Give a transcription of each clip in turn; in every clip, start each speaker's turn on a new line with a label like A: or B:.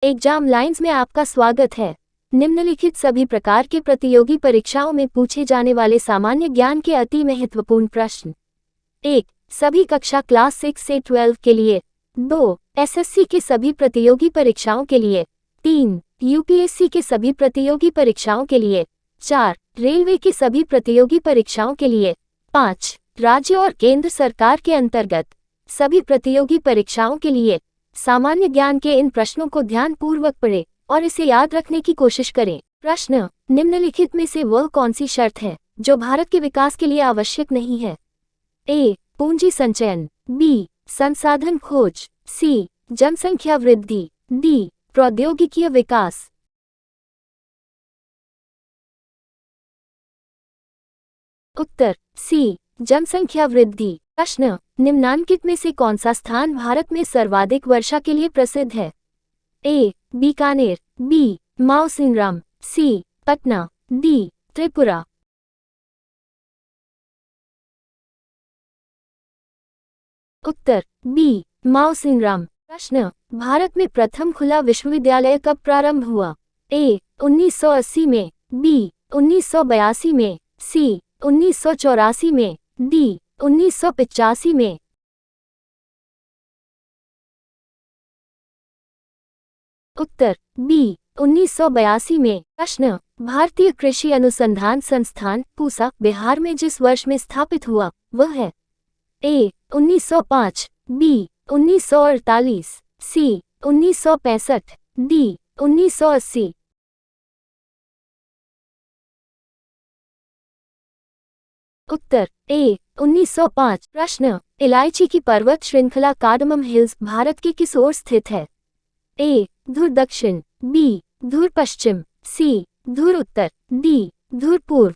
A: Exam lines में आपका स्वागत है। निम्नलिखित सभी प्रकार के प्रतियोगी परीक्षाओं में पूछे जाने वाले सामान्य ज्ञान के अति महत्वपूर्ण प्रश्न। 1. सभी कक्षा क्लास 6 से 12 के लिए। 2. एसएससी के सभी प्रतियोगी परीक्षाओं के लिए। 3. यूपीएससी के सभी प्रतियोगी परीक्षाओं के लिए। 4. रेलवे की सभी प्रतियोगी परीक्षाओं के लिए। 5. राज्य और केंद्र सरकार के अंतर्गत सभी प्रतियोगी परीक्षाओं के लिए। सामान्य ज्ञान के इन प्रश्नों को ध्यानपूर्वक पढ़ें और इसे याद रखने की कोशिश करें। प्रश्न: निम्नलिखित में से वह कौन सी शर्त है जो भारत के विकास के लिए आवश्यक नहीं है? ए. पूंजी संचयन। बी. संसाधन खोज। सी. जनसंख्या वृद्धि। डी. प्रौद्योगिकीय विकास। उत्तर सी. जनसंख्या वृद्धि। प्रश्न: निम्नांकित में से कौन सा स्थान भारत में सर्वाधिक वर्षा के लिए प्रसिद्ध है? ए. बीकानेर। बी. माउसिनराम। सी. पटना। डी. त्रिपुरा। उत्तर बी. माउसिनराम। प्रश्न: भारत में प्रथम खुला विश्वविद्यालय कब प्रारंभ हुआ? ए. 1980 में। बी. 1982 में। सी. 1984 में। डी. 1985 में। उत्तर बी. 1982 में। प्रश्न: भारतीय कृषि अनुसंधान संस्थान पूसा बिहार में जिस वर्ष में स्थापित हुआ वह है? ए. 1905। बी. 1948। सी. 1965। डी. 1980। उत्तर ए. 1905। प्रश्न: इलायची की पर्वत श्रृंखला कार्डमम हिल्स भारत के किस ओर स्थित है? ए. धुर दक्षिण। बी. धुर पश्चिम। सी. धुर उत्तर। डी. धुर पूर्व।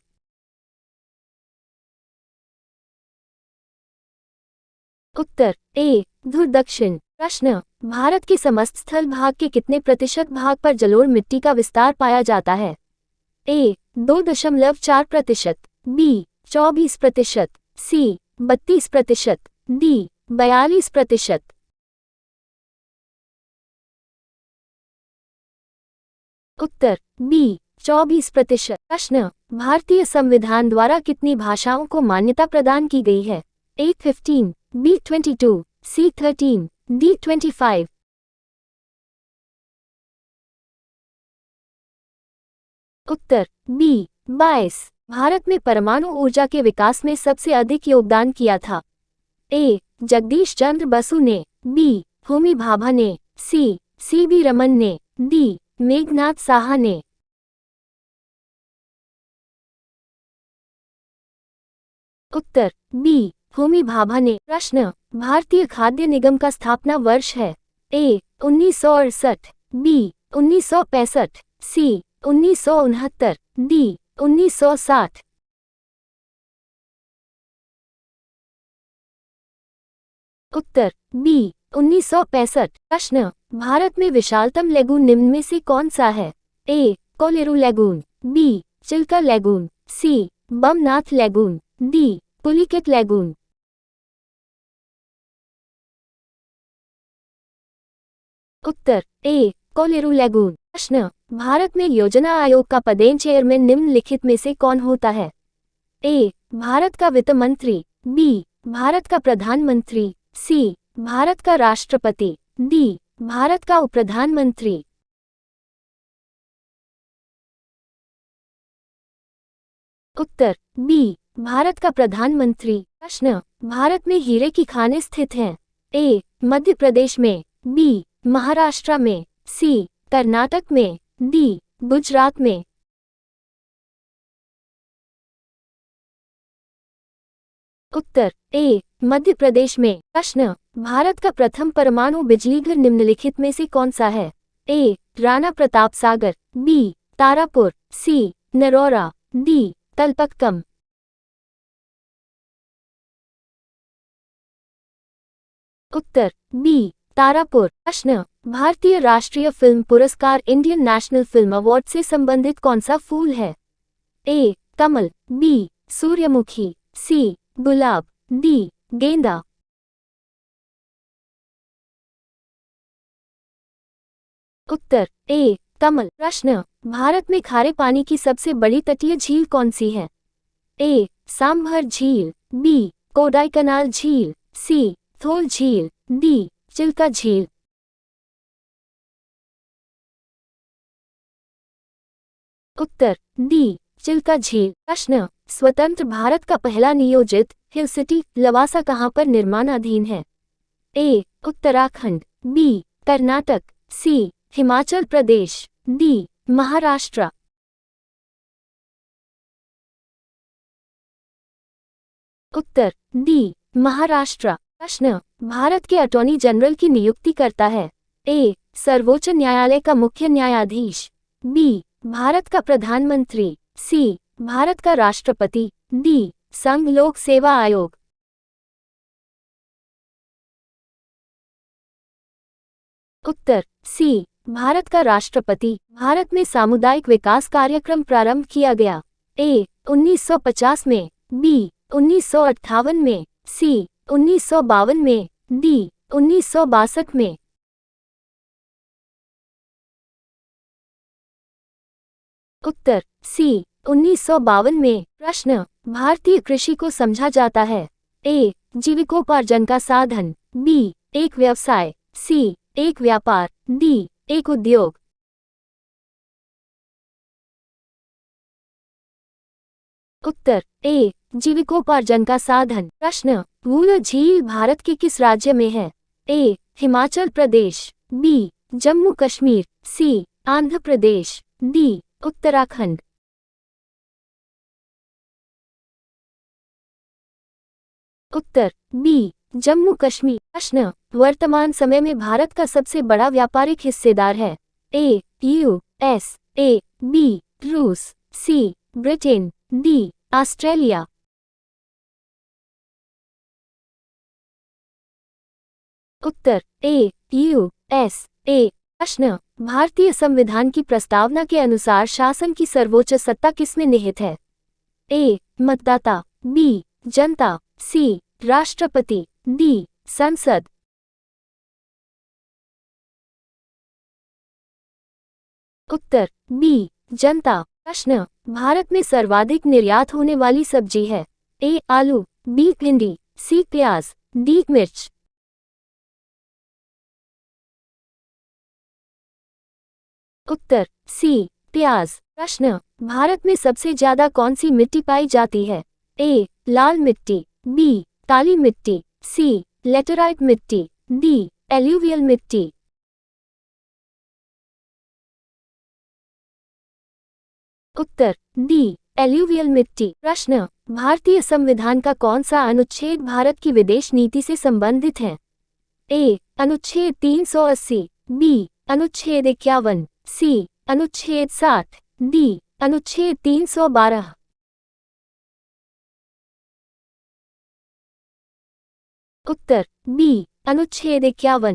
A: उत्तर ए. धुर दक्षिण। प्रश्न: भारत के समस्त स्थल भाग के कितने प्रतिशत भाग पर जलोढ़ मिट्टी का विस्तार पाया जाता है? ए. 2.4%। बी. 24%। सी. 32%। डी. 42%। उत्तर बी. 24%। प्रश्न: भारतीय संविधान द्वारा कितनी भाषाओं को मान्यता प्रदान की गई है? ए. 15। बी. 22। सी. 13। डी. 25। उत्तर बी. 22। भारत में परमाणु ऊर्जा के विकास में सबसे अधिक योगदान किया था? ए. जगदीश चंद्र बसु ने। बी. होमी भाभा ने। सी. सी.वी. रमन ने। डी. मेघनाथ साहा ने। उत्तर बी. होमी भाभा ने। प्रश्न: भारतीय खाद्य निगम का स्थापना वर्ष है? ए. 1968। बी. 1965। सी. 1969। डी. 1960। उत्तर बी. 1965। प्रश्न: भारत में विशालतम लैगून निम्न में से कौन सा है? A. Kolleru lagoon. B. Chilika lagoon. C. Bamnath lagoon. D. Pulicat lagoon. उत्तर ए. कोलेरू लैगून। प्रश्न: भारत में योजना आयोग का पदेन चेयरमैन निम्नलिखित में से कौन होता है? ए. भारत का वित्त मंत्री। बी. भारत का प्रधानमंत्री। सी. भारत का राष्ट्रपति। डी. भारत का उपप्रधानमंत्री। उत्तर बी. भारत का प्रधानमंत्री। प्रश्न: भारत में हीरे की खानें स्थित हैं? ए. मध्य प्रदेश में। बी. महाराष्ट्र में। सी. कर्नाटक में। डी. गुजरात में। उत्तर ए. मध्य प्रदेश में। प्रश्न: भारत का प्रथम परमाणु बिजलीघर निम्नलिखित में से कौन सा है? ए. राणा प्रताप सागर। बी. तारापुर। सी. नरौरा। डी. तलपक्कम। उत्तर बी. तारापुर। प्रश्न: भारतीय राष्ट्रीय फिल्म पुरस्कार इंडियन नेशनल फिल्म अवार्ड से संबंधित कौन सा फूल है? ए. कमल। बी. सूर्यमुखी। सी. गुलाब। डी. गेंदा। उत्तर ए कमल। प्रश्न, भारत में खारे पानी की सबसे बड़ी तटीय झील कौन सी है? ए सांभर झील, बी कोडाईकनाल झील, सी थोल झील, डी चिल्का झील। उत्तर डी चिल्का झील। प्रश्न, स्वतंत्र भारत का पहला नियोजित हिल सिटी लवासा कहाँ पर निर्माणाधीन है? ए उत्तराखंड, बी कर्नाटक, सी हिमाचल प्रदेश, डी महाराष्ट्र। उत्तर डी महाराष्ट्र। प्रश्न, भारत के अटॉर्नी जनरल की नियुक्ति करता है? ए सर्वोच्च न्यायालय का मुख्य न्यायाधीश, बी भारत का प्रधानमंत्री, सी भारत का राष्ट्रपति, डी संघ लोक सेवा आयोग। उत्तर सी भारत का राष्ट्रपति। भारत में सामुदायिक विकास कार्यक्रम प्रारंभ किया गया? ए 1950 में, बी 1958 में, सी 1952 में, डी 1962 में। उत्तर सी 1952 में। प्रश्न, भारतीय कृषि को समझा जाता है? ए जीविकोपार्जन का साधन, बी एक व्यवसाय, सी एक व्यापार, डी एक उद्योग। उत्तर ए जीविकोपार्जन का साधन। प्रश्न, वूल झील भारत के किस राज्य में है? ए हिमाचल प्रदेश, बी जम्मू कश्मीर, सी आंध्र प्रदेश, डी उत्तराखंड। उत्तर बी जम्मू कश्मीर। प्रश्न, वर्तमान समय में भारत का सबसे बड़ा व्यापारिक हिस्सेदार है? ए यूएस, ए बी रूस, सी ब्रिटेन, डी ऑस्ट्रेलिया। उत्तर ए यूएस, ए। प्रश्न, भारतीय संविधान की प्रस्तावना के अनुसार शासन की सर्वोच्च सत्ता किसमें निहित है? ए मतदाता, बी जनता, सी राष्ट्रपति, डी संसद। उत्तर बी जनता। प्रश्न, भारत में सर्वाधिक निर्यात होने वाली सब्जी है? ए आलू, बी भिंडी, सी प्याज, डी मिर्च। उत्तर सी प्याज। प्रश्न, भारत में सबसे ज्यादा कौन सी मिट्टी पाई जाती है? ए लाल मिट्टी, बी काली मिट्टी, सी लेटेराइट मिट्टी, डी एल्यूवियल मिट्टी। उत्तर डी एल्यूवियल मिट्टी। प्रश्न, भारतीय संविधान का कौन सा अनुच्छेद भारत की विदेश नीति से संबंधित है? ए अनुच्छेद 380, बी अनुच्छेद 51, सी अनुच्छेद 60, डी अनुच्छेद 312। उत्तर बी अनुच्छेद 51।